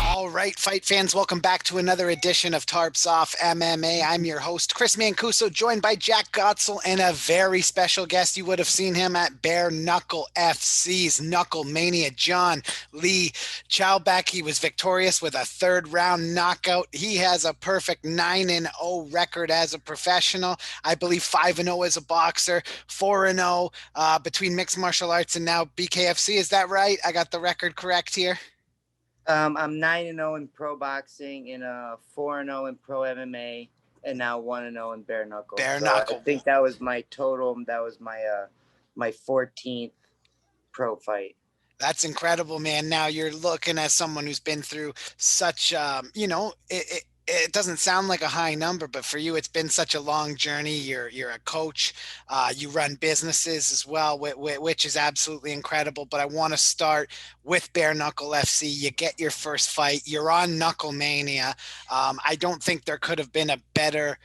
All right, fight fans, welcome back to another edition of Tarps Off MMA. I'm your host, Chris Mancuso, joined by Jack Gotsell and a very special guest. You would have seen him at Bare Knuckle FC's KnuckleMania, John Lee Chalbeck. He was victorious with a third-round knockout. He has a perfect 9-0 record as a professional. I believe 5-0 as a boxer, 4-0 between mixed martial arts and now BKFC. Is that right? I got the record correct here? I'm 9-0 in pro boxing and 4-0 in pro MMA, and now 1-0 in bare knuckle. Bare knuckle. I think that was my total. That was my 14th pro fight. That's incredible, man. Now you're looking at someone who's been through such, it doesn't sound like a high number, but for you, it's been such a long journey. You're a coach, you run businesses as well, which is absolutely incredible. But I want to start with Bare Knuckle FC. You get your first fight. You're on KnuckleMania. I don't think there could have been a better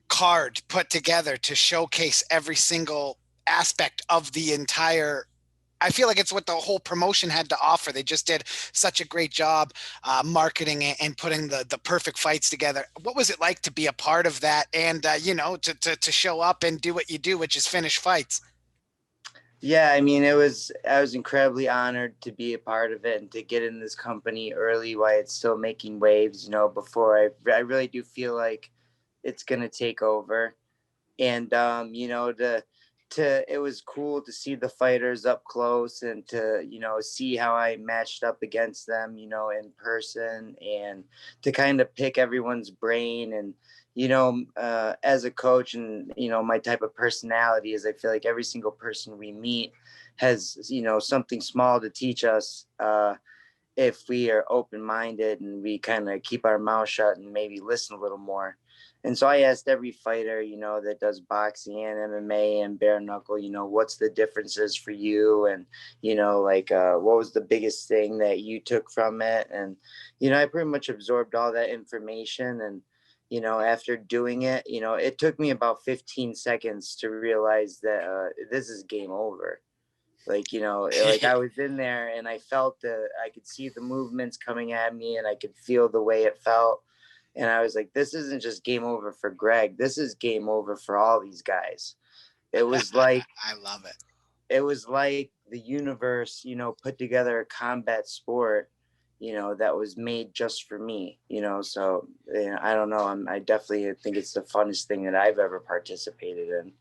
card put together to showcase every single aspect of the entire. I feel like it's what the whole promotion had to offer. They just did such a great job marketing it and putting the perfect fights together. What was it like to be a part of that and, to show up and do what you do, which is finish fights? Yeah, I mean, I was incredibly honored to be a part of it and to get in this company early while it's still making waves, before I really do feel like it's going to take over. And, it was cool to see the fighters up close and to see how I matched up against them in person, and to kind of pick everyone's brain. And as a coach and my type of personality is, I feel like every single person we meet has something small to teach us if we are open-minded and we kind of keep our mouth shut and maybe listen a little more. And so I asked every fighter, that does boxing and MMA and bare knuckle, what's the differences for you? And, what was the biggest thing that you took from it? And, I pretty much absorbed all that information. And, after doing it, it took me about 15 seconds to realize that this is game over. Like I was in there and I felt I could see the movements coming at me and I could feel the way it felt. And I was like, this isn't just game over for Greg. This is game over for all these guys. It was like, I love it. It was like the universe, put together a combat sport, that was made just for me, so I don't know. I definitely think it's the funnest thing that I've ever participated in.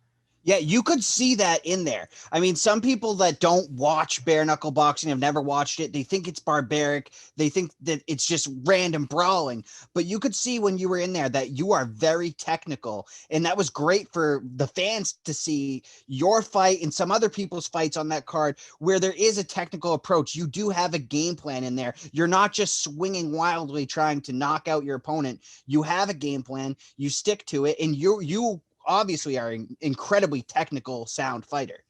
Yeah, you could see that in there. I mean, some people that don't watch bare knuckle boxing, have never watched it, they think it's barbaric. They think that it's just random brawling. But you could see when you were in there that you are very technical. And that was great for the fans to see your fight and some other people's fights on that card where there is a technical approach. You do have a game plan in there. You're not just swinging wildly trying to knock out your opponent. You have a game plan. You stick to it. And you obviously are an incredibly technical, sound fighter.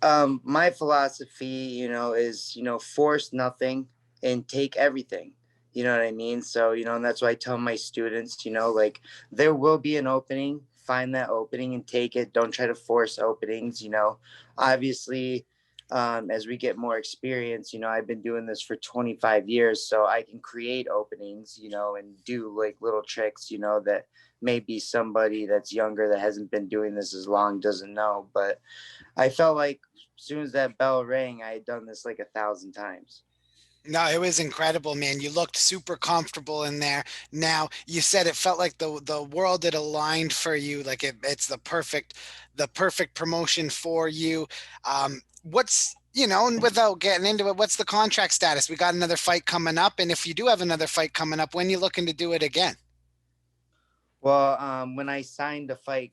My philosophy, is, force nothing and take everything. You know what I mean? So, and that's why I tell my students, there will be an opening, find that opening and take it. Don't try to force openings, obviously, as we get more experience, I've been doing this for 25 years, so I can create openings, and do like little tricks, that maybe somebody that's younger that hasn't been doing this as long doesn't know. But I felt like as soon as that bell rang, I had done this like 1,000 times. No, it was incredible, man. You looked super comfortable in there. Now, you said it felt like the world had aligned for you, like it's the perfect promotion for you. And without getting into it, what's the contract status? We got another fight coming up, and if you do have another fight coming up, when are you looking to do it again? Well, when I signed to fight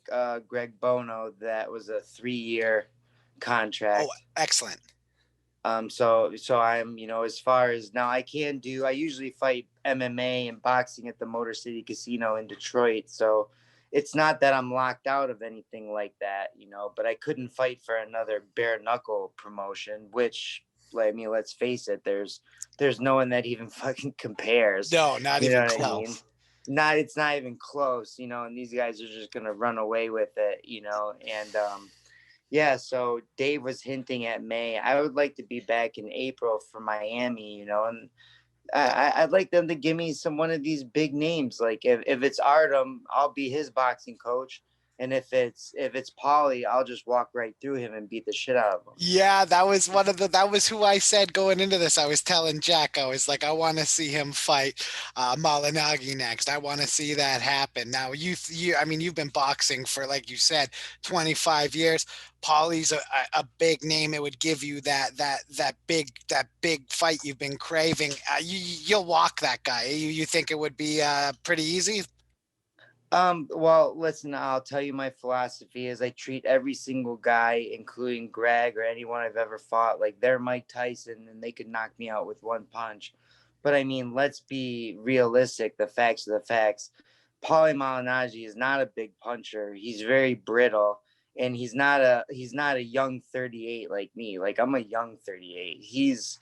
Greg Bono, that was a 3-year contract. Oh, excellent. So I'm, as far as now, I usually fight MMA and boxing at the Motor City Casino in Detroit. So it's not that I'm locked out of anything like that, but I couldn't fight for another bare knuckle promotion, which I mean, let's face it, there's no one that even fucking compares. No, not You know even what close. I mean? It's not even close, you know, and these guys are just gonna run away with it, you know. And yeah, so Dave was hinting at May. I would like to be back in April for Miami, you know, and I'd like them to give me one of these big names. Like if it's Artem, I'll be his boxing coach. And if it's Paulie, I'll just walk right through him and beat the shit out of him. Yeah, that was that was who I said going into this. I was telling Jack, I was like, I want to see him fight Malignaggi next. I want to see that happen. Now I mean, you've been boxing for, like you said, 25 years. Paulie's a big name. It would give you that big fight you've been craving. You'll walk that guy. You think it would be pretty easy? Well, listen, I'll tell you my philosophy is I treat every single guy, including Greg or anyone I've ever fought, like they're Mike Tyson and they could knock me out with one punch. But I mean, let's be realistic. The facts are the facts. Paulie Malignaggi is not a big puncher. He's very brittle, and he's not a young 38 like me. Like I'm a young 38. He's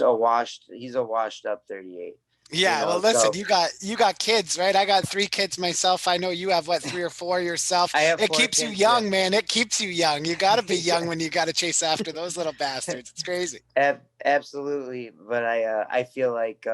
a washed up 38. Yeah, You well, know, listen, so you got kids, right? I got 3 kids myself. I know you have what, 3 or 4 yourself. I have It 4 keeps you kids. Yeah. young, man. It keeps you young. You got to be young when you got to chase after those little bastards. It's crazy. Absolutely, but I feel like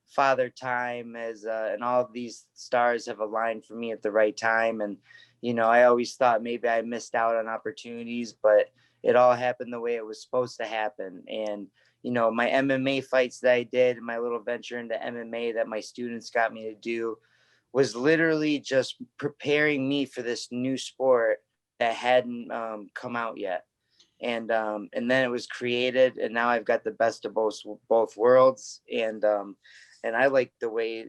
Father Time has and all of these stars have aligned for me at the right time, and you know I always thought maybe I missed out on opportunities, but it all happened the way it was supposed to happen. And you know my MMA fights that I did, my little venture into MMA that my students got me to do, was literally just preparing me for this new sport that hadn't come out yet. And then it was created, and now I've got the best of both worlds. And I like the way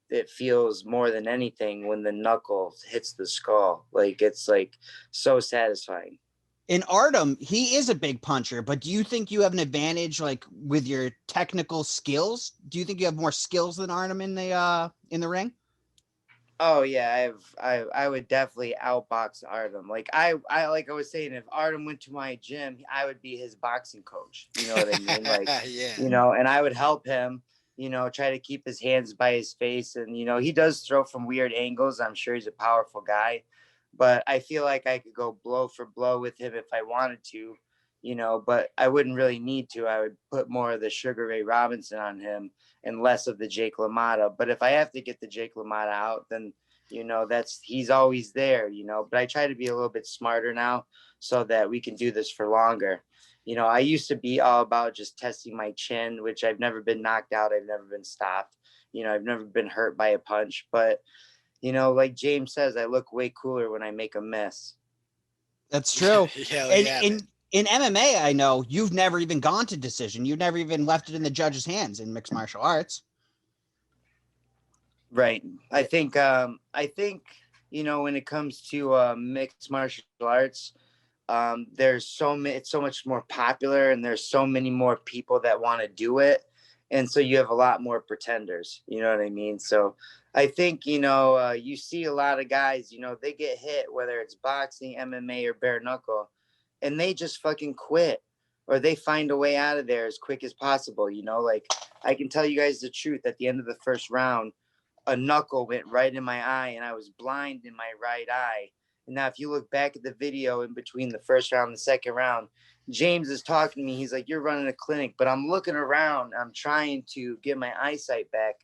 it feels more than anything when the knuckle hits the skull. Like it's like so satisfying. In Artem, he is a big puncher, but do you think you have an advantage, like with your technical skills? Do you think you have more skills than Artem in the ring? Oh yeah, I would definitely outbox Artem. Like I was saying, if Artem went to my gym, I would be his boxing coach. You know what I mean? Like, Yeah. you know, and I would help him, you know, try to keep his hands by his face. And, you know, he does throw from weird angles. I'm sure he's a powerful guy, but I feel like I could go blow for blow with him if I wanted to, you know, but I wouldn't really need to. I would put more of the Sugar Ray Robinson on him and less of the Jake LaMotta. But if I have to get the Jake LaMotta out, then you know he's always there, you know. But I try to be a little bit smarter now so that we can do this for longer. You know, I used to be all about just testing my chin, which I've never been knocked out, I've never been stopped, you know, I've never been hurt by a punch. But you know, like James says, I look way cooler when I make a miss. That's true. Hell And yeah, in MMA, I know you've never even gone to decision. You've never even left it in the judge's hands in mixed martial arts. Right. I think you know when it comes to mixed martial arts, there's it's so much more popular, and there's so many more people that want to do it, and so you have a lot more pretenders. You know what I mean? So I think you know you see a lot of guys. You know they get hit, whether it's boxing, MMA, or bare knuckle, and they just fucking quit, or they find a way out of there as quick as possible. You know, like I can tell you guys the truth. At the end of the first round, a knuckle went right in my eye, and I was blind in my right eye. And now, if you look back at the video in between the first round and the second round, James is talking to me. He's like, "You're running a clinic," but I'm looking around. I'm trying to get my eyesight back.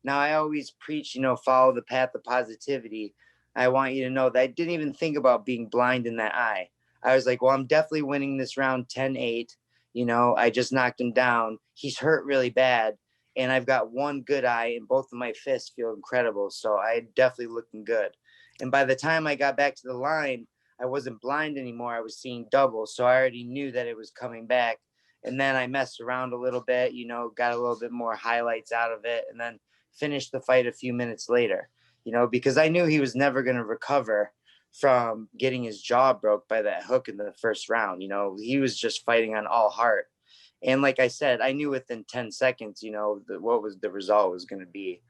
Now, I always preach, you know, follow the path of positivity. I want you to know that I didn't even think about being blind in that eye. I was like, well, I'm definitely winning this round 10-8. You know, I just knocked him down. He's hurt really bad, and I've got one good eye, and both of my fists feel incredible. So I definitely looking good. And by the time I got back to the line, I wasn't blind anymore. I was seeing double. So I already knew that it was coming back. And then I messed around a little bit, you know, got a little bit more highlights out of it, and then finished the fight a few minutes later, you know, because I knew he was never going to recover from getting his jaw broke by that hook in the first round. You know, he was just fighting on all heart. And like I said, I knew within 10 seconds, you know, what was the result was going to be.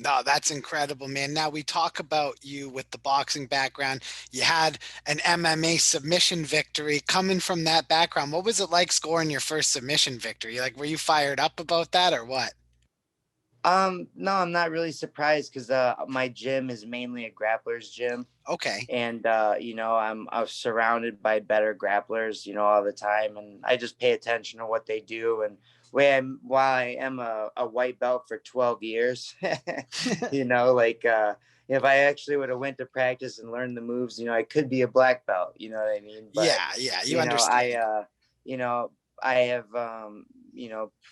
No, that's incredible, man. Now we talk about you with the boxing background. You had an MMA submission victory coming from that background. What was it like scoring your first submission victory? Like, were you fired up about that or what? No, I'm not really surprised because my gym is mainly a grappler's gym. Okay. And I'm surrounded by better grapplers, all the time, and I just pay attention to what they do. And while I am a white belt for 12 years, like if I actually would have went to practice and learned the moves, I could be a black belt, you know what I mean? But Yeah, yeah, you you know understand. I you know I have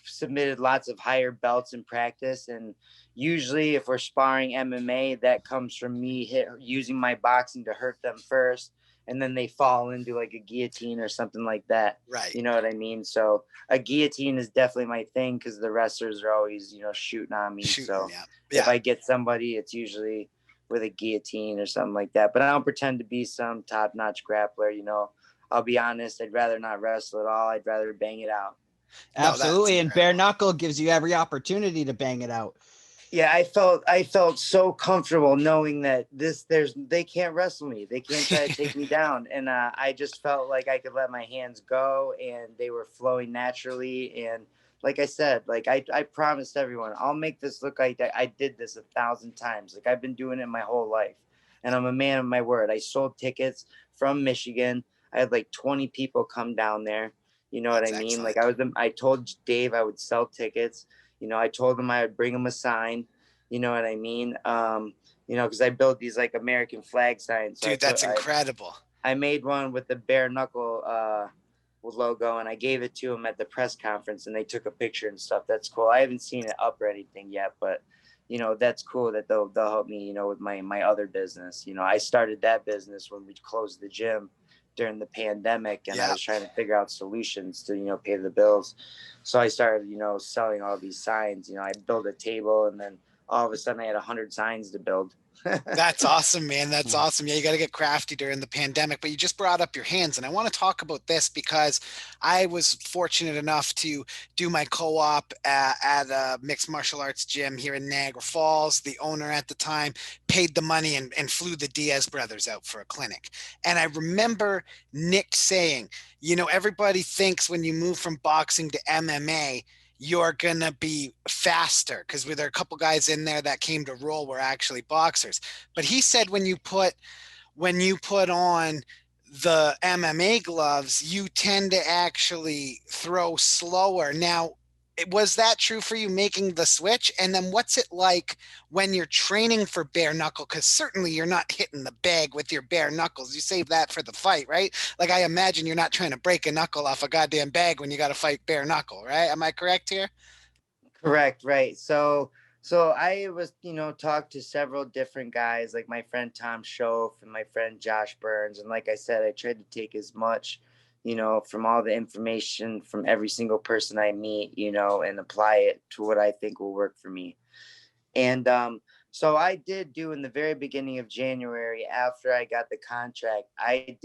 submitted lots of higher belts in practice, and usually if we're sparring MMA, that comes from me using my boxing to hurt them first, and then they fall into like a guillotine or something like that. Right. You know what I mean? So a guillotine is definitely my thing because the wrestlers are always, shooting on me. Shooting, So yeah. if Yeah. I get somebody, it's usually with a guillotine or something like that. But I don't pretend to be some top-notch grappler. I'll be honest, I'd rather not wrestle at all. I'd rather bang it out. No, that's Absolutely. And bare incredible. knuckle gives you every opportunity to bang it out. Yeah, I felt so comfortable knowing that they can't wrestle me. They can't try to take me down. And I just felt like I could let my hands go and they were flowing naturally. And like I said, like I promised everyone, I'll make this look like I did this 1,000 times. Like I've been doing it my whole life. And I'm a man of my word. I sold tickets from Michigan. I had like 20 people come down there. You know what That's I mean? Like excellent. I told Dave I would sell tickets. I told them I would bring them a sign. You know what I mean? Because I built these like American flag signs. So Dude, that's incredible. I made one with the bare knuckle logo, and I gave it to them at the press conference, and they took a picture and stuff. That's cool. I haven't seen it up or anything yet, but that's cool that they'll help me. With my other business. I started that business when we closed the gym during the pandemic, and I Yeah. was trying to figure out solutions to pay the bills. So I started selling all these signs. I built a table, and then all of a sudden I had 100 signs to build. That's awesome, man. That's awesome. Yeah, you got to get crafty during the pandemic. But you just brought up your hands, and I want to talk about this because I was fortunate enough to do my co-op at a mixed martial arts gym here in Niagara Falls. The owner at the time paid the money and flew the Diaz brothers out for a clinic. And I remember Nick saying, everybody thinks when you move from boxing to MMA, you're gonna be faster because there are a couple guys in there that came to roll were actually boxers. But he said when you put on the MMA gloves, you tend to actually throw slower. Now, was that true for you making the switch? And then what's it like when you're training for bare knuckle? Because certainly you're not hitting the bag with your bare knuckles. You save that for the fight, right? Like I imagine you're not trying to break a knuckle off a goddamn bag when you got to fight bare knuckle, right? Am I correct here? Correct, right. So I was, talked to several different guys, like my friend Tom Schoaf and my friend Josh Burns. And like I said, I tried to take as much, from all the information from every single person I meet, and apply it to what I think will work for me. And so I did do in the very beginning of January after I got the contract, I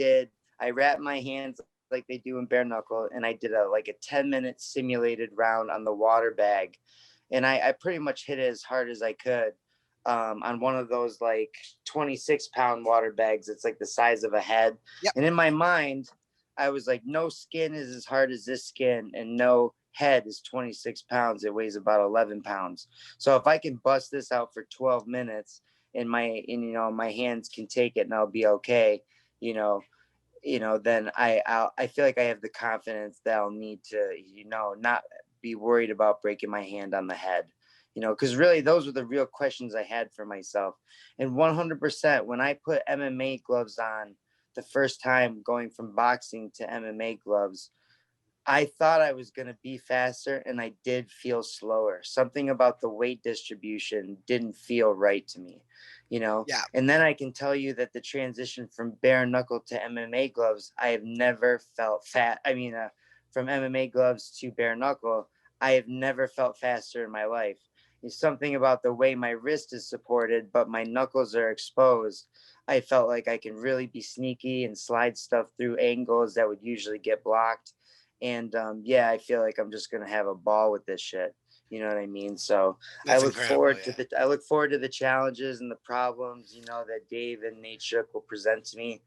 wrapped my hands like they do in bare knuckle, and I did a 10-minute simulated round on the water bag. And I pretty much hit it as hard as I could on one of those like 26-pound water bags. It's like the size of a head. Yep. And in my mind, I was like, no skin is as hard as this skin, and no head is 26 pounds. It weighs about 11 pounds. So if I can bust this out for 12 minutes and my hands can take it and I'll be okay, then I feel like I have the confidence that I'll need to, not be worried about breaking my hand on the head, because really those were the real questions I had for myself. And 100%, when I put MMA gloves on the first time going from boxing to MMA gloves, I thought I was going to be faster, and I did feel slower. Something about the weight distribution didn't feel right to me. Yeah. And then I can tell you that the transition from bare knuckle to MMA gloves, I have never felt fat. I mean, from MMA gloves to bare knuckle, I have never felt faster in my life. It's something about the way my wrist is supported, but my knuckles are exposed. I felt like I can really be sneaky and slide stuff through angles that would usually get blocked. And yeah, I feel like I'm just gonna have a ball with this shit. You know what I mean? So That's incredible. Yeah. I look forward to the challenges and the problems, you know, that Dave and Nate Shook will present to me.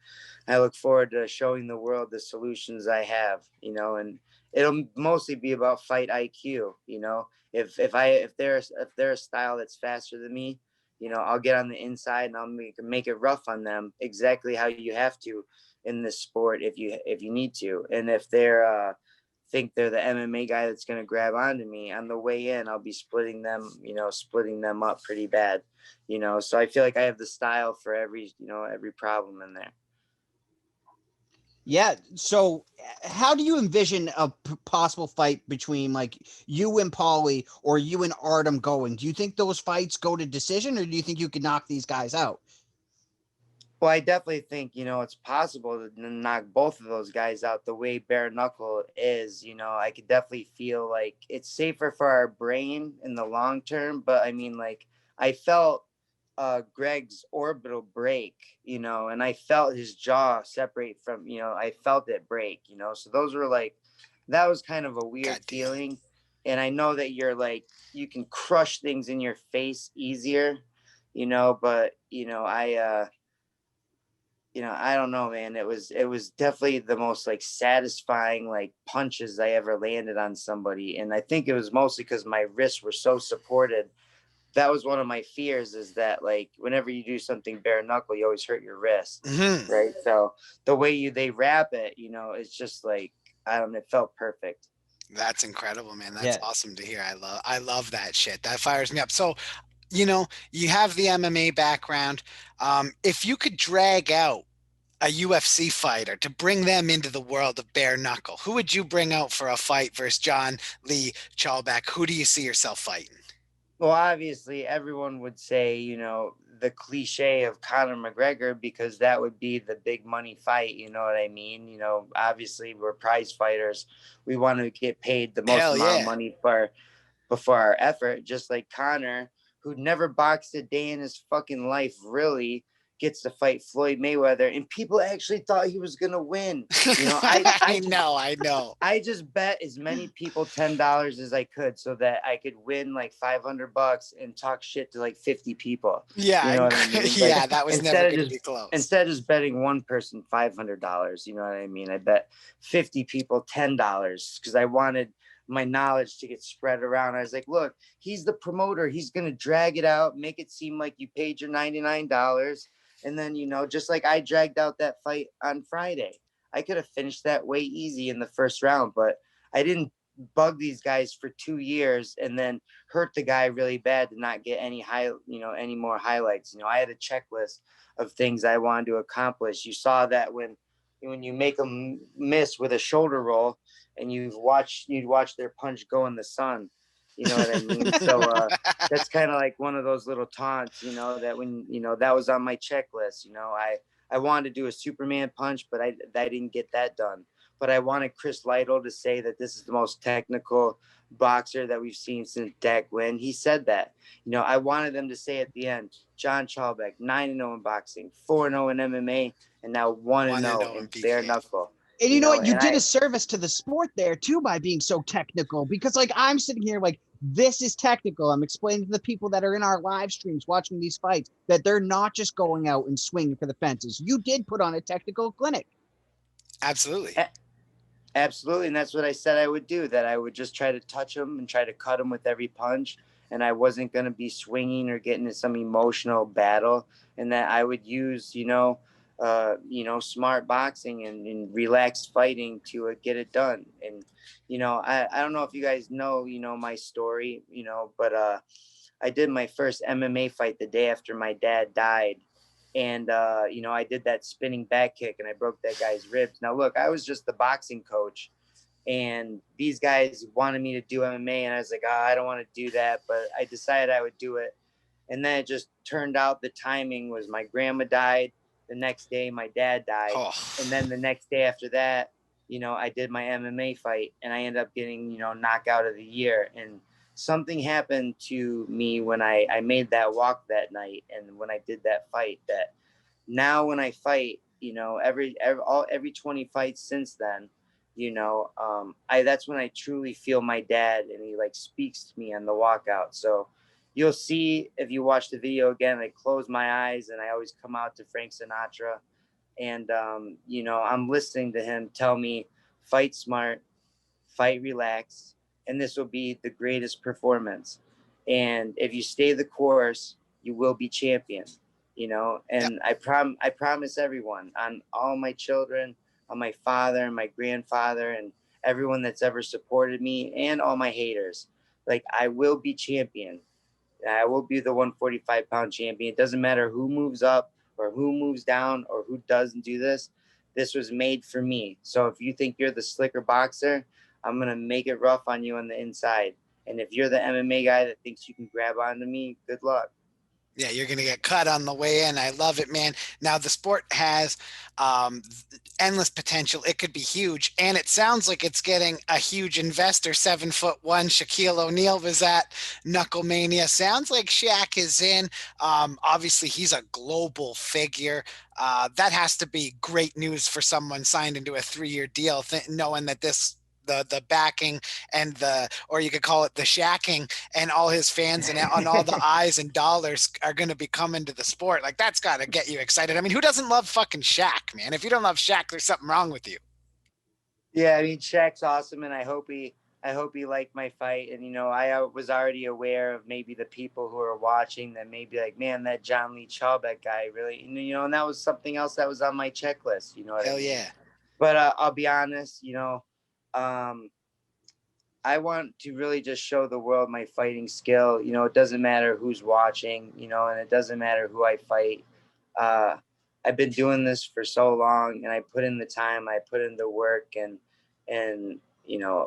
I look forward to showing the world the solutions I have, you know, and it'll mostly be about fight IQ. You know, if they're a style that's faster than me, you know, I'll get on the inside and I'll make it rough on them, exactly how you have to in this sport if you need to. And if they're think they're the MMA guy that's going to grab onto me on the way in, I'll be splitting them up pretty bad, you know? So I feel like I have the style for every problem in there. Yeah. So how do you envision a possible fight between like you and Paulie or you and Artem going? Do you think those fights go to decision, or do you think you could knock these guys out? Well, I definitely think, you know, it's possible to knock both of those guys out the way bare knuckle is. You know, I could definitely feel like it's safer for our brain in the long term. But I mean, like, I felt Greg's orbital break, you know, and I felt his jaw separate from, you know, I felt it break, you know. So those were like, that was kind of a weird feeling. And I know that you're like, you can crush things in your face easier, you know, but, I don't know, man. It was definitely the most like satisfying like punches I ever landed on somebody. And I think it was mostly because my wrists were so supported. That was one of my fears, is that like whenever you do something bare knuckle, you always hurt your wrist. Mm-hmm. Right. So the way they wrap it, you know, it's just like, I don't know, it felt perfect. That's incredible, man. That's Yeah. awesome to hear. I love that shit. That fires me up. So, you have the MMA background. If you could drag out a UFC fighter to bring them into the world of bare knuckle, who would you bring out for a fight versus John Lee Chalbeck? Who do you see yourself fighting? Well, obviously, everyone would say, you know, the cliche of Conor McGregor, because that would be the big money fight. You know what I mean? You know, obviously, we're prize fighters. We want to get paid the most Hell amount of yeah. money before our effort, just like Conor, who never boxed a day in his fucking life, really gets to fight Floyd Mayweather, and people actually thought he was gonna win. You know, I know. I just bet as many people $10 as I could so that I could win like $500 and talk shit to like 50 people. Yeah, You know what I mean? yeah, Like, that was never going to be close. instead of just betting one person $500, you know what I mean? I bet 50 people $10 because I wanted my knowledge to get spread around. I was like, look, he's the promoter. He's gonna drag it out, make it seem like you paid your $99. And then, you know, just like I dragged out that fight on Friday. I could have finished that way easy in the first round, but I didn't bug these guys for 2 years and then hurt the guy really bad to not get any more highlights. You know, I had a checklist of things I wanted to accomplish. You saw that when you make them miss with a shoulder roll and you'd watch their punch go in the sun. You know what I mean? So that's kind of like one of those little taunts, you know, that when, you know, that was on my checklist. You know, I wanted to do a Superman punch, but I didn't get that done. But I wanted Chris Lytle to say that this is the most technical boxer that we've seen since Dak Wynn. He said that. You know, I wanted them to say at the end, John Chalbeck, 9-0 in boxing, 4-0 in MMA, and now 1-0 in bare knuckle. And you know what? You and did a service to the sport there too by being so technical, because like I'm sitting here like, this is technical. I'm explaining to the people that are in our live streams watching these fights that they're not just going out and swinging for the fences. You did put on a technical clinic. Absolutely. Absolutely. And that's what I said I would do, that I would just try to touch him and try to cut him with every punch. And I wasn't going to be swinging or getting into some emotional battle, and that I would use, smart boxing and relaxed fighting to get it done. And, you know, I don't know if you guys know, you know, my story, you know, but I did my first MMA fight the day after my dad died. And, I did that spinning back kick and I broke that guy's ribs. Now, look, I was just the boxing coach, and these guys wanted me to do MMA. And I was like, I don't want to do that. But I decided I would do it. And then it just turned out the timing was my grandma died. The next day, my dad died. Oh. And then the next day after that, you know, I did my MMA fight and I ended up getting, you know, knockout of the year. And something happened to me when I made that walk that night and when I did that fight, that now when I fight, you know, every 20 fights since then, That's when I truly feel my dad, and he like speaks to me on the walkout. So you'll see, if you watch the video again, I close my eyes and I always come out to Frank Sinatra, and I'm listening to him tell me, fight smart, fight relax, and this will be the greatest performance. And if you stay the course, you will be champion. Yep. And I promise everyone, on all my children, on my father and my grandfather, and everyone that's ever supported me, and all my haters, like, I will be champion. I will be the 145-pound champion. It doesn't matter who moves up or who moves down or who doesn't do this. This was made for me. So if you think you're the slicker boxer, I'm going to make it rough on you on the inside. And if you're the MMA guy that thinks you can grab onto me, good luck. Yeah, you're going to get cut on the way in. I love it, man. Now, the sport has um, endless potential. It could be huge. And it sounds like it's getting a huge investor. 7'1" Shaquille O'Neal was at KnuckleMania. Sounds like Shaq is in. Obviously, he's a global figure. That has to be great news for someone signed into a 3-year deal, knowing that the backing and or you could call it the shacking, and all his fans and all the eyes and dollars are going to be coming to the sport. Like, that's got to get you excited. I mean, who doesn't love fucking Shaq, man? If you don't love Shaq, there's something wrong with you. Yeah, I mean, Shaq's awesome, and I hope he liked my fight. And I was already aware of maybe the people who are watching that may be like, man, that John Lee Chalbeck guy really, and that was something else that was on my checklist. You know what I Hell mean? yeah. But I'll be honest, um, I want to really just show the world my fighting skill. It doesn't matter who's watching, and it doesn't matter who I fight. Uh, I've been doing this for so long, and I put in the time, I put in the work, and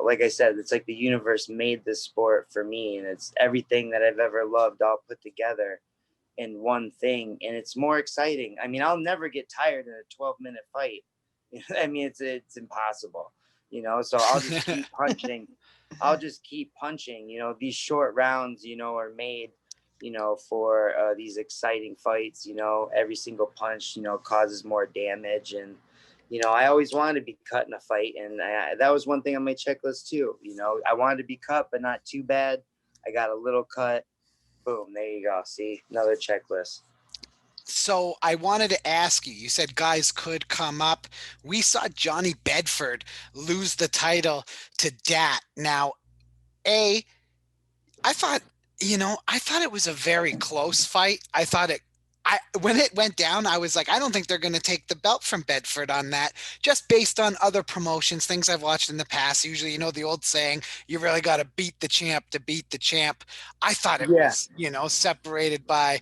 like I said, it's like the universe made this sport for me, and it's everything that I've ever loved all put together in one thing, and it's more exciting. I mean, I'll never get tired in a 12-minute fight. I mean, it's impossible. So I'll just keep punching. I'll just keep punching. These short rounds, are made, for these exciting fights. Every single punch, causes more damage. And, I always wanted to be cut in a fight. And that was one thing on my checklist too. I wanted to be cut, but not too bad. I got a little cut. Boom. There you go. See, another checklist. So I wanted to ask you, you said guys could come up. We saw Johnny Bedford lose the title to Dat. Now, A, I thought, I thought it was a very close fight. I thought when it went down, I was like, I don't think they're going to take the belt from Bedford on that, just based on other promotions, things I've watched in the past. Usually, the old saying, you really got to beat the champ to beat the champ. I thought it Yeah. was, separated by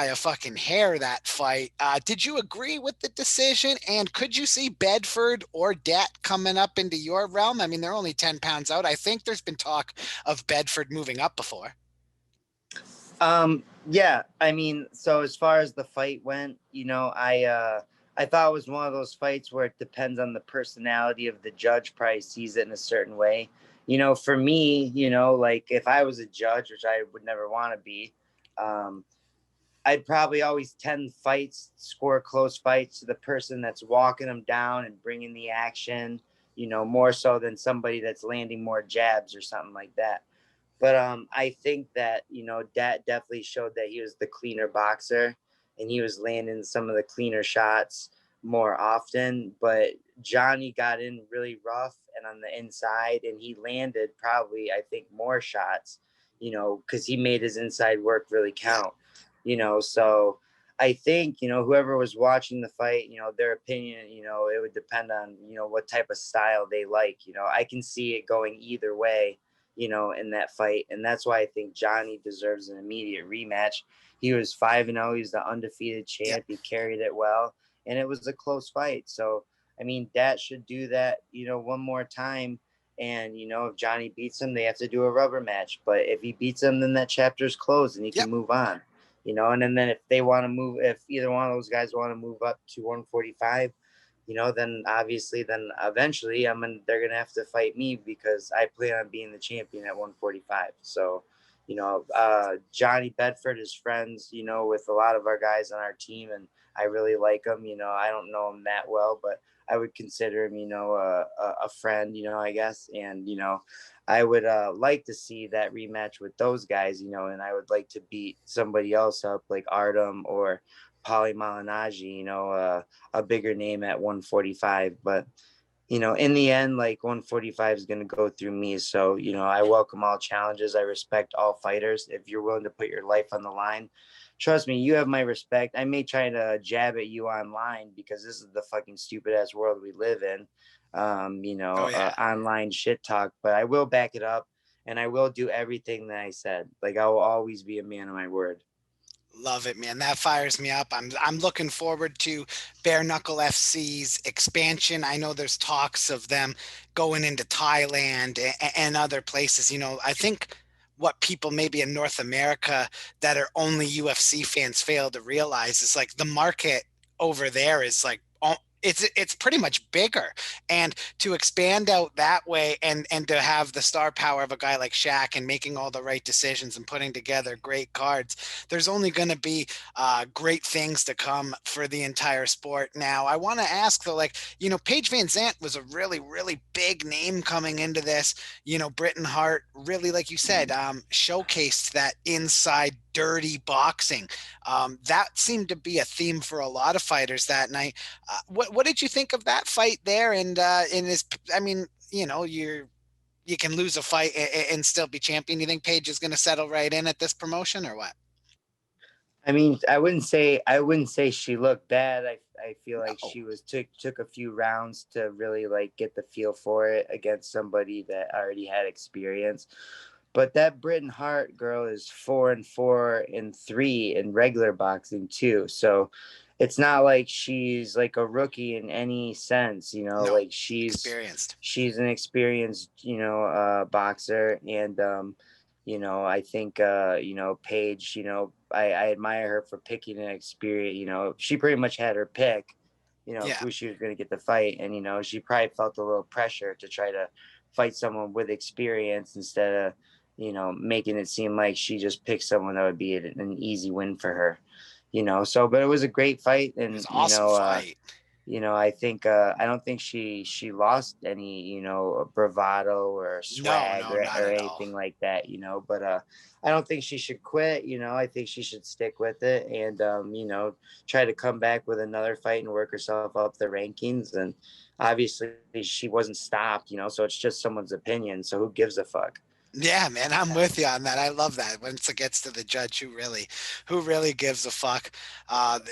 a fucking hair, that fight. Did you agree with the decision? And could you see Bedford or Dat coming up into your realm? I mean, they're only 10 pounds out. I think there's been talk of Bedford moving up before. Yeah, I mean, so as far as the fight went, I thought it was one of those fights where it depends on the personality of the judge. Probably sees it in a certain way. For me, like, if I was a judge, which I would never want to be, um, I'd probably always tend fights, score close fights to the person that's walking them down and bringing the action, more so than somebody that's landing more jabs or something like that. But I think that Dat definitely showed that he was the cleaner boxer, and he was landing some of the cleaner shots more often. But Johnny got in really rough and on the inside, and he landed probably, I think, more shots, because he made his inside work really Yeah. count. So I think whoever was watching the fight, their opinion, it would depend on what type of style they like. I can see it going either way, in that fight. And that's why I think Johnny deserves an immediate rematch. He was 5-0. He's the undefeated Yeah. champ. He carried it well, and it was a close fight. So, I mean, Dat should do that, one more time. And, if Johnny beats him, they have to do a rubber match. But if he beats him, then that chapter's closed and he Yep. can move on, and then if they want to move, if either one of those guys want to move up to 145, then obviously, then eventually, they're gonna have to fight me, because I plan on being the champion at 145. So, Johnny Bedford is friends, with a lot of our guys on our team, and I really like him. I don't know him that well, but I would consider him, a friend, I guess. And, I would like to see that rematch with those guys, and I would like to beat somebody else up like Artem or Paulie Malignaggi, a bigger name at 145. But, in the end, like 145 is going to go through me. So, I welcome all challenges. I respect all fighters. If you're willing to put your life on the line, trust me, you have my respect. I may try to jab at you online because this is the fucking stupid ass world we live in. Oh yeah. Online shit talk, but I will back it up and I will do everything that I said. Like I will always be a man of my word. Love it, man. That fires me up. I'm looking forward to Bare Knuckle FC's expansion. I know there's talks of them going into Thailand and other places. I think what people maybe in North America that are only UFC fans fail to realize is like the market over there is like it's pretty much bigger, and to expand out that way and to have the star power of a guy like Shaq and making all the right decisions and putting together great cards, there's only going to be great things to come for the entire sport. Now, I want to ask though, like, Paige Van Zant was a really, really big name coming into this. Britain Hart really, like you said, showcased that inside dirty boxing. That seemed to be a theme for a lot of fighters that night. What did you think of that fight there? And I mean, you can lose a fight and still be champion. You think Paige is going to settle right in at this promotion or what? I mean, I wouldn't say she looked bad. I feel like No. she took a few rounds to really like get the feel for it against somebody that already had experience. But that Britain Hart girl is 4-4-3 in regular boxing too. So it's not like she's like a rookie in any sense, No, like experienced. she's an experienced, boxer. And I think Paige, I admire her for picking an experience, she pretty much had her pick, of Yeah. who she was going to get the fight. And, she probably felt a little pressure to try to fight someone with experience instead of, making it seem like she just picked someone that would be an easy win for her, so, but it was a great fight. It was And, an awesome fight. I think I don't think she lost any, bravado or No, swag no, or, not or at all. anything like that, but I don't think she should quit. I think she should stick with it and try to come back with another fight and work herself up the rankings. And obviously she wasn't stopped, so it's just someone's opinion. So who gives a fuck? Yeah, man, I'm with you on that. I love that. Once it gets to the judge, who really gives a fuck? What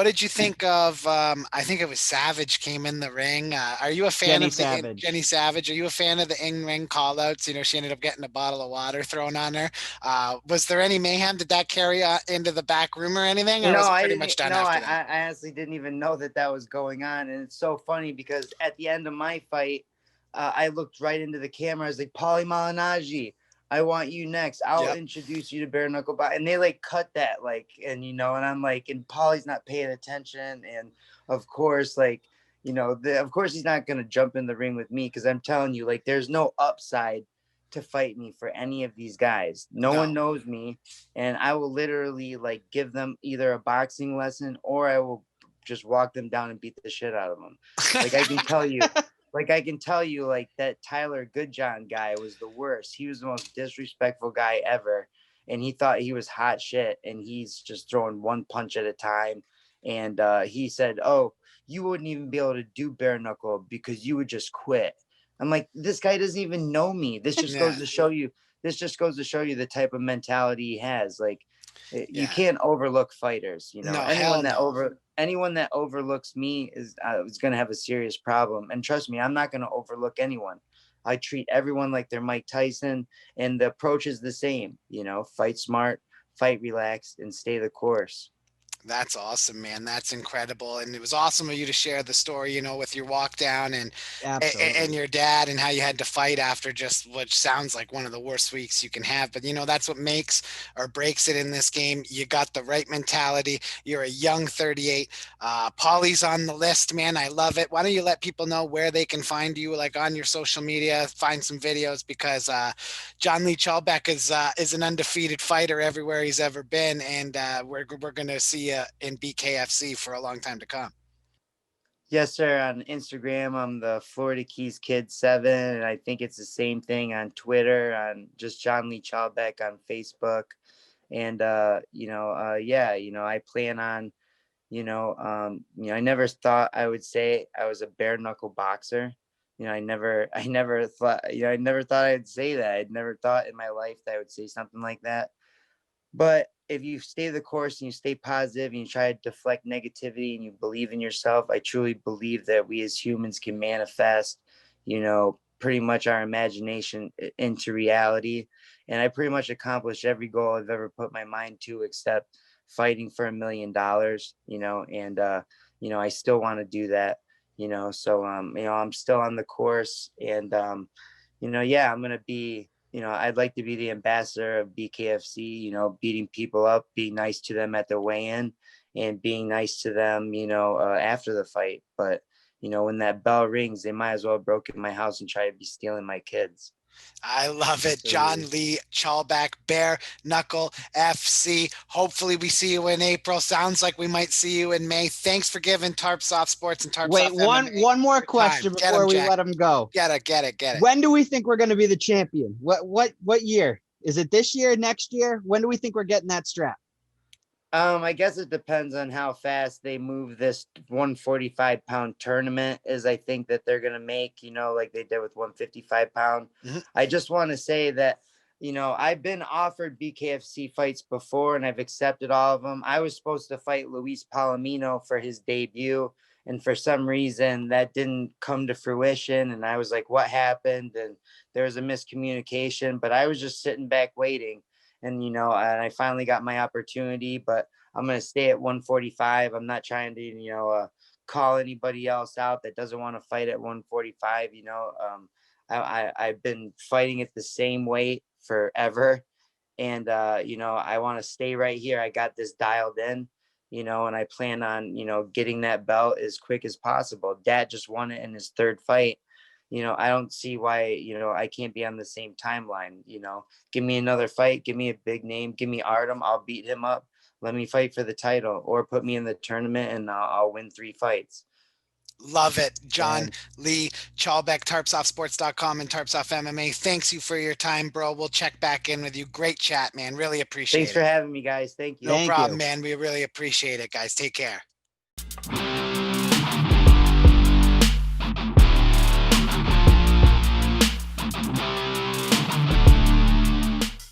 did you think of? I think it was Savage came in the ring. Are you a fan Jenny of Savage. Jenny Savage? Are you a fan of the in-ring callouts? She ended up getting a bottle of water thrown on her. Was there any mayhem? Did that carry into the back room or anything, or No, was it I pretty didn't. much done No, I, after I that? I honestly didn't even know that was going on, and it's so funny because at the end of my fight, I looked right into the camera. I was like, "Paulie Malignaggi, I want you next. I'll Yep. introduce you to bare knuckle box." And they like cut that, like, and and I'm like, and Paulie's not paying attention, and of course, like, of course he's not gonna jump in the ring with me because I'm telling you, like, there's no upside to fight me for any of these guys. No one No. knows me, and I will literally like give them either a boxing lesson or I will just walk them down and beat the shit out of them. Like I can tell you, like that Tyler Goodjohn guy was the worst. He was the most disrespectful guy ever, and he thought he was hot shit, and he's just throwing one punch at a time. And he said, "Oh, you wouldn't even be able to do bare knuckle because you would just quit." I'm like, this guy doesn't even know me. This just Yeah. goes to show you. This just goes to show you the type of mentality he has. Like, you Yeah. can't overlook fighters. No, hell no. Anyone that overlooks me is going to have a serious problem. And trust me, I'm not going to overlook anyone. I treat everyone like they're Mike Tyson, and the approach is the same. Fight smart, fight relaxed, and stay the course. That's awesome, man. That's incredible. And it was awesome of you to share the story, with your walk down and Absolutely. your dad and how you had to fight after just what sounds like one of the worst weeks you can have. But that's what makes or breaks it in this game. You got the right mentality. You're a young 38. Paulie's on the list, man. I love it. Why don't you let people know where they can find you, like on your social media, find some videos, because John Lee Chalbeck is an undefeated fighter everywhere he's ever been, and we're gonna see you in BKFC for a long time to come. Yes, sir. On Instagram, I'm the Florida Keys Kid 7, and I think it's the same thing on Twitter, on just John Lee Chalbeck on Facebook. And yeah, I plan on, I never thought I would say I was a bare knuckle boxer. I never thought, I never thought I'd say that. I'd never thought in my life that I would say something like that. But if you stay the course and you stay positive and you try to deflect negativity and you believe in yourself, I truly believe that we as humans can manifest, pretty much our imagination into reality. And I pretty much accomplished every goal I've ever put my mind to, except fighting for $1 million, and, I still want to do that, so, I'm still on the course, and, yeah, I'm going to be, I'd like to be the ambassador of BKFC, beating people up, being nice to them at the weigh-in, and being nice to them, after the fight. But, when that bell rings, they might as well have broken my house and try to be stealing my kids. I love it. John Lee Chalbeck, Bare Knuckle FC. Hopefully we see you in April. Sounds like we might see you in May. Thanks for giving Tarps Off Sports and Tarps Wait, Off MMA one more question before we let him go. Get it. When do we think we're going to be the champion? What year? Is it this year, next year? When do we think we're getting that strap? I guess it depends on how fast they move this 145-pound tournament, is I think that they're going to make, like they did with 155-pound. Mm-hmm. I just want to say that, I've been offered BKFC fights before and I've accepted all of them. I was supposed to fight Luis Palomino for his debut, and for some reason that didn't come to fruition. And I was like, what happened? And there was a miscommunication, but I was just sitting back waiting. And, and I finally got my opportunity, but I'm going to stay at 145. I'm not trying to, call anybody else out that doesn't want to fight at 145. I've been fighting at the same weight forever. And, I want to stay right here. I got this dialed in, and I plan on, getting that belt as quick as possible. Dad just won it in his third fight. I don't see why, I can't be on the same timeline. Give me another fight, give me a big name, give me Artem, I'll beat him up. Let me fight for the title, or put me in the tournament and I'll win 3 fights. Love it. John Lee Chalbeck, tarpsoffsports.com and Tarps Off MMA. Thanks you for your time, bro. We'll check back in with you. Great chat, man. Really appreciate it. Thanks for having me, guys. Thank you. No problem, man. We really appreciate it, guys. Take care.